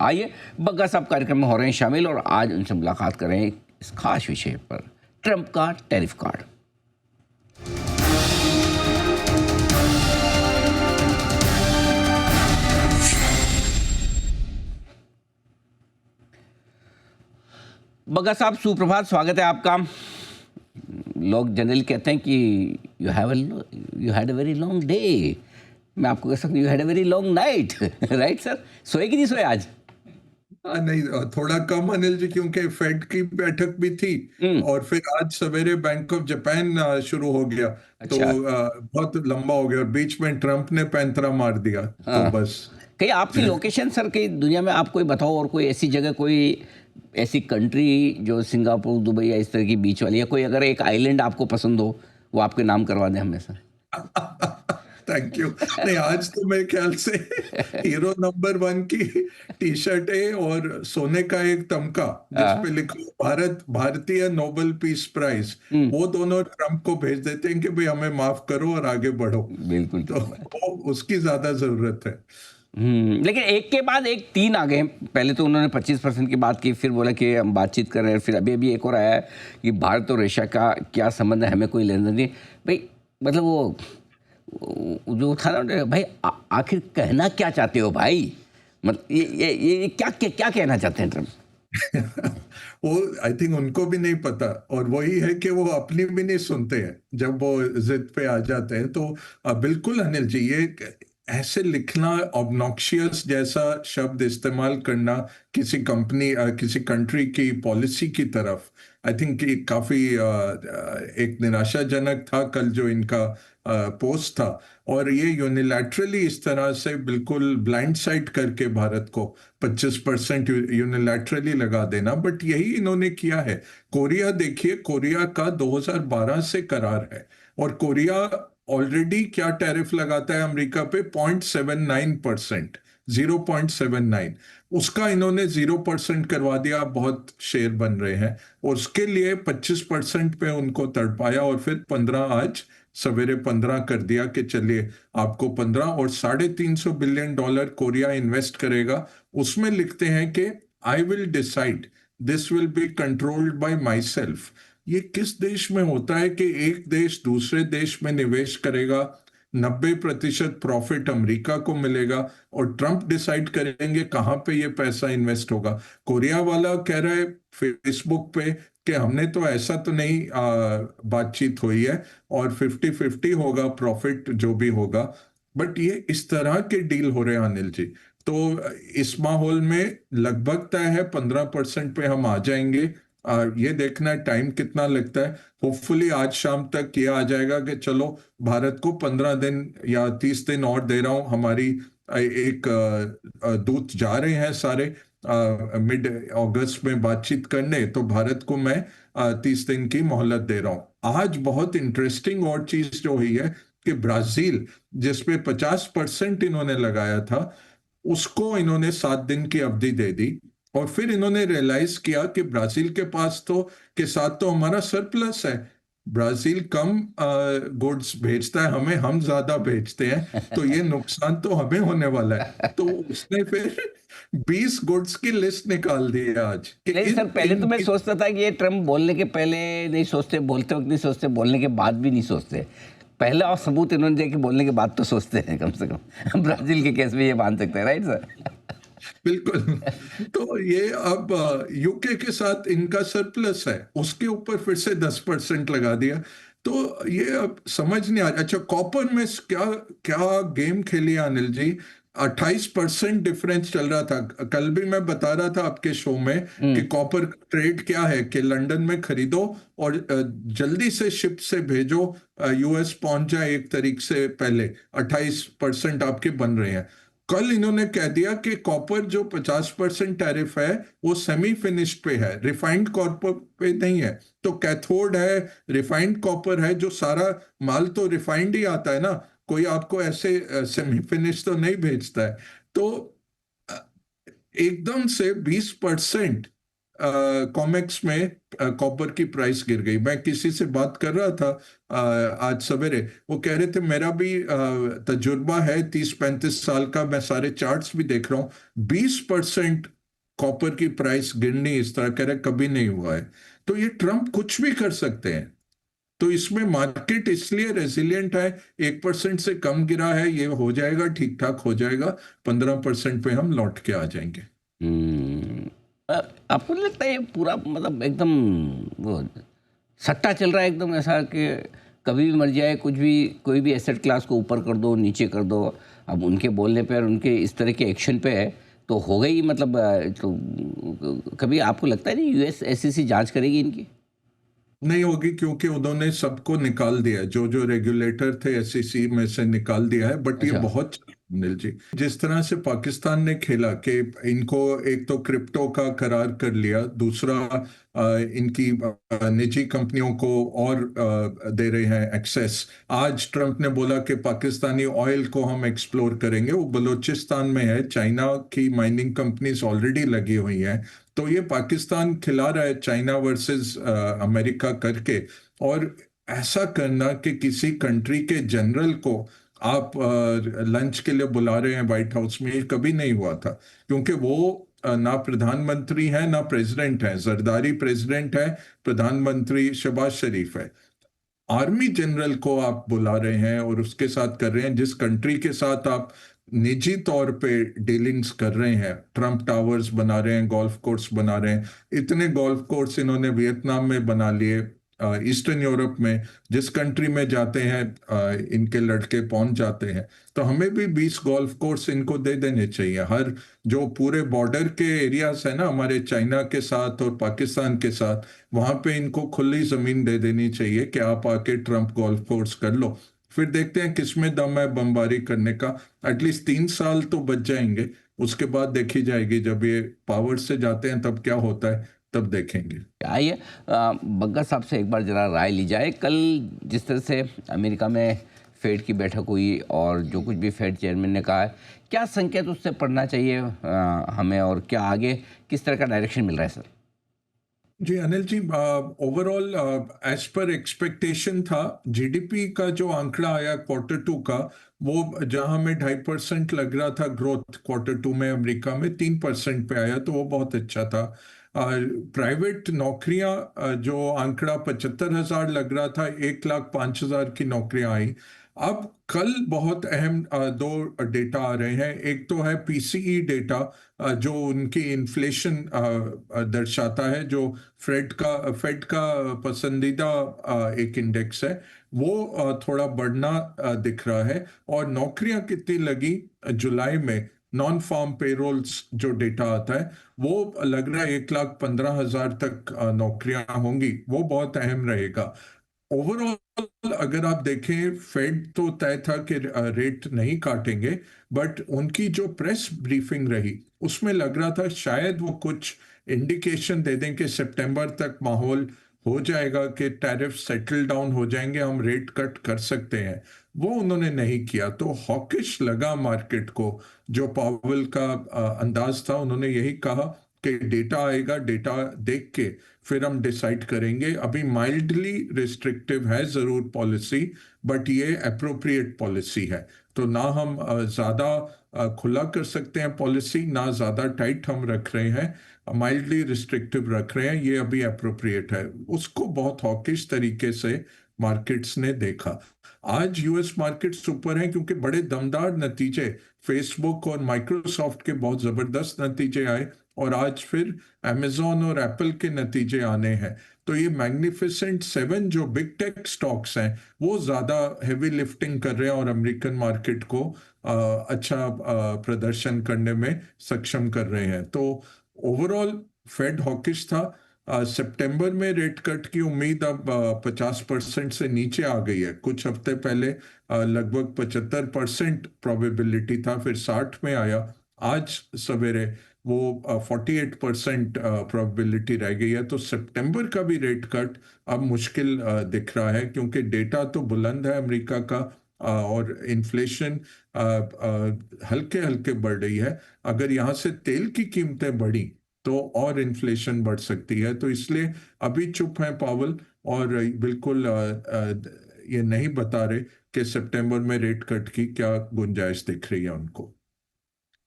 आइए बग्गा साहब कार्यक्रम में हो रहे हैं शामिल और आज उनसे मुलाकात करें इस खास विषय पर, ट्रंप का टैरिफ कार्ड। बग्गा साहब सुप्रभात, स्वागत है आपका। लोग जनरली कहते हैं कि you had a very long day, मैं आपको कह सकता हूँ you had a very long night, right sir? सोए कि नहीं सोए आज? नहीं, थोड़ा कम अनिल जी, क्योंकि फेड की बैठक भी थी और फिर आज सवेरे बैंक ऑफ जापान शुरू हो गया। तो अच्छा। बहुत लंबा हो गया और बीच में ट्रंप ने पैंतरा मार दिया। तो हाँ, बस कहीं आपकी लोकेशन सर, कहीं दुनिया में आप कोई बताओ और कोई ऐसी जगह, कोई ऐसी कंट्री जो सिंगापुर, दुबई या इस तरह की बीच वाली, या कोई अगर एक आइलैंड आपको पसंद हो वो आपके नाम करवा दें हमेशा। Thank you. नहीं, आज तो मेरे ख्याल से हीरो नंबर 1 की टी शर्ट है और सोने का एक तमका जिसपे लिखा भारत भारतीय नोबेल पीस प्राइज, वो दोनों ट्रंप को भेज देते हैं कि भाई हमें माफ करो और आगे बढ़ो। बिल्कुल तो ठीक बात। उसकी ज्यादा जरूरत है। लेकिन एक के बाद एक 3 आ गए। पहले तो उन्होंने 25% की बात की, फिर बोला कि हम बातचीत कर रहे हैं, फिर अभी अभी एक और आया है कि भारत और रशिया का क्या संबंध है, हमें कोई लेना नहीं। भाई मतलब वो जो था ना भाई, आखिर कहना क्या चाहते हो भाई? मतलब ये क्या क्या क्या कहना चाहते हैं ट्रम्प? वो आई थिंक उनको भी नहीं पता, और वही है कि वो अपनी भी नहीं सुनते हैं जब वो जिद पे आ जाते हैं। तो बिल्कुल अनिल जी, ये ऐसे लिखना, ऑब्नॉक्शियस जैसा शब्द इस्तेमाल करना किसी कंपनी, किसी कंट्री की पॉलिसी की तरफ, आई थिंक काफी एक निराशाजनक था कल जो इनका पोस्ट था। और ये यूनिलैटरली इस तरह से बिल्कुल ब्लाइंड साइड करके भारत को 25% यूनिलैटरली लगा देना, बट यही इन्होंने किया है। कोरिया देखिए, कोरिया का 2012 से करार है और कोरिया ऑलरेडी क्या टैरिफ लगाता है अमेरिका पे, 0.79%, 0.79। उसका इन्होंने 0% करवा दिया, बहुत शेयर बन रहे हैं। और उसके लिए 25% पे उनको तड़पाया और फिर 15, आज सवेरे 15 कर दिया कि चलिए आपको 15 और $350 बिलियन कोरिया इन्वेस्ट करेगा। उसमें लिखते हैं कि I will decide, this will be controlled by my self. ये किस देश में होता है कि एक देश दूसरे देश में निवेश करेगा, 90% प्रॉफिट अमेरिका को मिलेगा और ट्रंप डिसाइड करेंगे कहां पे ये पैसा इन्वेस्ट होगा? कोरिया वाला कह रहा है फेसबुक पे कि हमने तो ऐसा तो नहीं बातचीत हुई है और 50-50 होगा प्रॉफिट जो भी होगा। बट ये इस तरह के डील हो रहे हैं अनिल जी। तो इस माहौल में लगभग तय है 15% पे हम आ जाएंगे। ये देखना टाइम कितना लगता है। होपफुली आज शाम तक ये आ जाएगा कि चलो भारत को 15 दिन या 30 दिन और दे रहा हूं। हमारी एक दूत जा रहे हैं सारे मिड अगस्त में बातचीत करने, तो भारत को मैं 30 दिन की मोहलत दे रहा हूं। आज बहुत इंटरेस्टिंग और चीज जो हुई है कि ब्राजील, जिसपे 50% इन्होंने लगाया था, उसको इन्होंने 7 दिन की अवधि दे दी। और फिर इन्होंने रियलाइज किया कि ब्राजील के पास तो के साथ तो हमारा सरप्लस है। ब्राजील कम गुड्स भेजता है हमें, हम ज्यादा भेजते हैं, तो ये नुकसान तो हमें होने वाला है। तो उसने फिर 20 गुड्स की लिस्ट निकाल दी है आज कि नहीं सर, इन पहले तो मैं इन सोचता था कि ये ट्रम्प बोलने के पहले नहीं सोचते, बोलते वक्त नहीं सोचते, बोलने के बाद भी नहीं सोचते। पहला और सबूत इन्होंने दिया कि बोलने के बाद तो सोचते हैं कम से कम। ब्राजील के केस में ये मान सकते हैं, राइट सर? बिल्कुल। तो ये अब यूके के साथ इनका सरप्लस है, उसके ऊपर फिर से 10% लगा दिया। तो ये अब समझ नहीं आ रहा। अच्छा, कॉपर में क्या क्या गेम खेली अनिल जी। 28% डिफरेंस चल रहा था। कल भी मैं बता रहा था आपके शो में कि कॉपर ट्रेड क्या है, कि लंदन में खरीदो और जल्दी से शिप से भेजो, यूएस पहुंच जाए एक तारीख से पहले, 28% आपके बन रहे हैं। कल इन्होंने कह दिया कि कॉपर जो 50% टैरिफ है वो सेमी फिनिश्ड पे है, रिफाइंड कॉपर पे नहीं है। तो कैथोड है, रिफाइंड कॉपर है, जो सारा माल तो रिफाइंड ही आता है ना, कोई आपको ऐसे सेमी फिनिश तो नहीं भेजता है। तो अ, एकदम से 20% कॉमेक्स में कॉपर की प्राइस गिर गई। मैं किसी से बात कर रहा था आज सवेरे, वो कह रहे थे मेरा भी तजुर्बा है 30-35 साल का, मैं सारे चार्ट्स भी देख रहा हूँ, 20% कॉपर की प्राइस गिरनी इस तरह कह रहे कभी नहीं हुआ है। तो ये ट्रम्प कुछ भी कर सकते हैं। तो इसमें मार्केट इसलिए रेजिलियंट है, 1% से कम गिरा है, ये हो जाएगा, ठीक ठाक हो जाएगा, 15% पे हम लौट के आ जाएंगे। हम्म, आपको नहीं लगता ये पूरा मतलब एकदम वो सट्टा चल रहा है एकदम ऐसा कि कभी भी मर जाए कुछ भी, कोई भी एसेट क्लास को ऊपर कर दो नीचे कर दो। अब उनके बोलने पे और उनके इस तरह के एक्शन पे है तो हो गई मतलब तो कभी आपको लगता है नहीं यूएस एसईसी जांच करेगी इनकी? नहीं होगी, क्योंकि उन्होंने सबको निकाल दिया, जो जो रेगुलेटर थे एसईसी में से निकाल दिया है। बट ये अच्छा। बहुत, अनिल जी, जिस तरह से पाकिस्तान ने खेला कि इनको एक तो क्रिप्टो का करार कर लिया, दूसरा इनकी निजी कंपनियों को और दे रहे हैं एक्सेस। आज ट्रंप ने बोला कि पाकिस्तानी ऑयल को हम एक्सप्लोर करेंगे, वो बलूचिस्तान में है, चाइना की माइनिंग कंपनीज ऑलरेडी लगी हुई हैं। तो ये पाकिस्तान खिला रहा है चाइना वर्सेस अमेरिका करके। और ऐसा करना कि किसी कंट्री के जनरल को आप लंच के लिए बुला रहे हैं व्हाइट हाउस में, ये कभी नहीं हुआ था। क्योंकि वो ना प्रधानमंत्री है ना प्रेसिडेंट है, जरदारी प्रेसिडेंट है, प्रधानमंत्री शहबाज शरीफ है। आर्मी जनरल को आप बुला रहे हैं और उसके साथ कर रहे हैं, जिस कंट्री के साथ आप निजी तौर पे डीलिंग्स कर रहे हैं। ट्रंप टावर्स बना रहे हैं, गोल्फ कोर्स बना रहे हैं, इतने गोल्फ कोर्स इन्होंने वियतनाम में बना लिए, ईस्टर्न यूरोप में, जिस कंट्री में जाते हैं इनके लड़के पहुंच जाते हैं। तो हमें भी 20 गोल्फ कोर्स इनको दे देने चाहिए। हर जो पूरे बॉर्डर के एरियाज है ना हमारे चाइना के साथ और पाकिस्तान के साथ, वहां पे इनको खुली जमीन दे देनी चाहिए कि आप आके ट्रंप गोल्फ कोर्स कर लो। फिर देखते हैं किसमें दम है बमबारी करने का। एटलीस्ट 3 साल तो बच जाएंगे, उसके बाद देखी जाएगी, जब ये पावर से जाते हैं तब क्या होता है, तब देखेंगे। आइए बग्गा साहब से एक बार ज़रा राय ली जाए। कल जिस तरह से अमेरिका में फेड की बैठक हुई और जो कुछ भी फेड चेयरमैन ने कहा है, क्या संकेत उससे पढ़ना चाहिए हमें, और क्या आगे किस तरह का डायरेक्शन मिल रहा है सर? जी Anil ji, overall as per expectation था। जीडीपी का जो आंकड़ा आया क्वार्टर 2 का, वो जहां में 2.5% लग रहा था ग्रोथ क्वार्टर 2 में, अमेरिका में 3% पे आया, तो वो बहुत अच्छा था। प्राइवेट नौकरियां जो आंकड़ा 75,000 लग रहा था, 1,05,000 की नौकरियां आई। अब कल बहुत अहम दो डेटा आ रहे हैं। एक तो है पीसीई डेटा, जो उनकी इन्फ्लेशन दर्शाता है, जो फेड का पसंदीदा एक इंडेक्स है, वो थोड़ा बढ़ना दिख रहा है। और नौकरियां कितनी लगी जुलाई में, नॉन फार्म पेरोल्स जो डेटा आता है, वो लग रहा है 1,15,000 तक नौकरियां होंगी, वो बहुत अहम रहेगा। ओवरऑल अगर आप देखें, फेड तो तय था कि रेट नहीं काटेंगे, बट उनकी जो प्रेस ब्रीफिंग रही उसमें लग रहा था शायद वो कुछ इंडिकेशन दे दें कि सितंबर तक माहौल हो जाएगा, कि टैरिफ सेटल डाउन हो जाएंगे, हम रेट कट कर सकते हैं। वो उन्होंने नहीं किया, तो हॉकिश लगा मार्केट को। जो पावेल का अंदाज था, उन्होंने यही कहा कि डेटा आएगा, डेटा देख के फिर हम डिसाइड करेंगे। अभी माइल्डली रिस्ट्रिक्टिव है जरूर पॉलिसी, बट ये अप्रोप्रिएट पॉलिसी है। तो ना हम ज्यादा खुला कर सकते हैं पॉलिसी, ना ज्यादा टाइट हम रख रहे हैं, माइल्डली रिस्ट्रिक्टिव रख रहे हैं, ये अभी अप्रोप्रिएट है। उसको बहुत हॉकिश तरीके से मार्केट्स ने देखा। आज यूएस मार्केट्स ऊपर हैं क्योंकि बड़े दमदार नतीजे, फेसबुक और माइक्रोसॉफ्ट के बहुत जबरदस्त नतीजे आए, और आज फिर amazon और एप्पल के नतीजे आने हैं। तो ये मैग्निफिसेंट 7 जो बिग टेक स्टॉक्स हैं, वो ज्यादा हेवी लिफ्टिंग कर रहे हैं और अमेरिकन मार्केट को अच्छा प्रदर्शन करने में सक्षम कर रहे हैं। तो ओवरऑल फेड हॉकिश था। सितंबर में रेट कट की उम्मीद अब 50% से नीचे आ गई है। कुछ हफ्ते पहले लगभग 75% प्रोबेबिलिटी था, फिर 60 में आया। आज सवेरे वो 48% प्रोबेबिलिटी रह गई है। तो सितंबर का भी रेट कट अब मुश्किल दिख रहा है, क्योंकि डेटा तो बुलंद है अमेरिका का, और इन्फ्लेशन हल्के हल्के बढ़ रही है। अगर यहाँ से तेल की कीमतें बढ़ी तो और इन्फ्लेशन बढ़ सकती है। तो इसलिए अभी चुप है पावल, और बिल्कुल ये नहीं बता रहे कि सितंबर में रेट कट की क्या गुंजाइश दिख रही है उनको।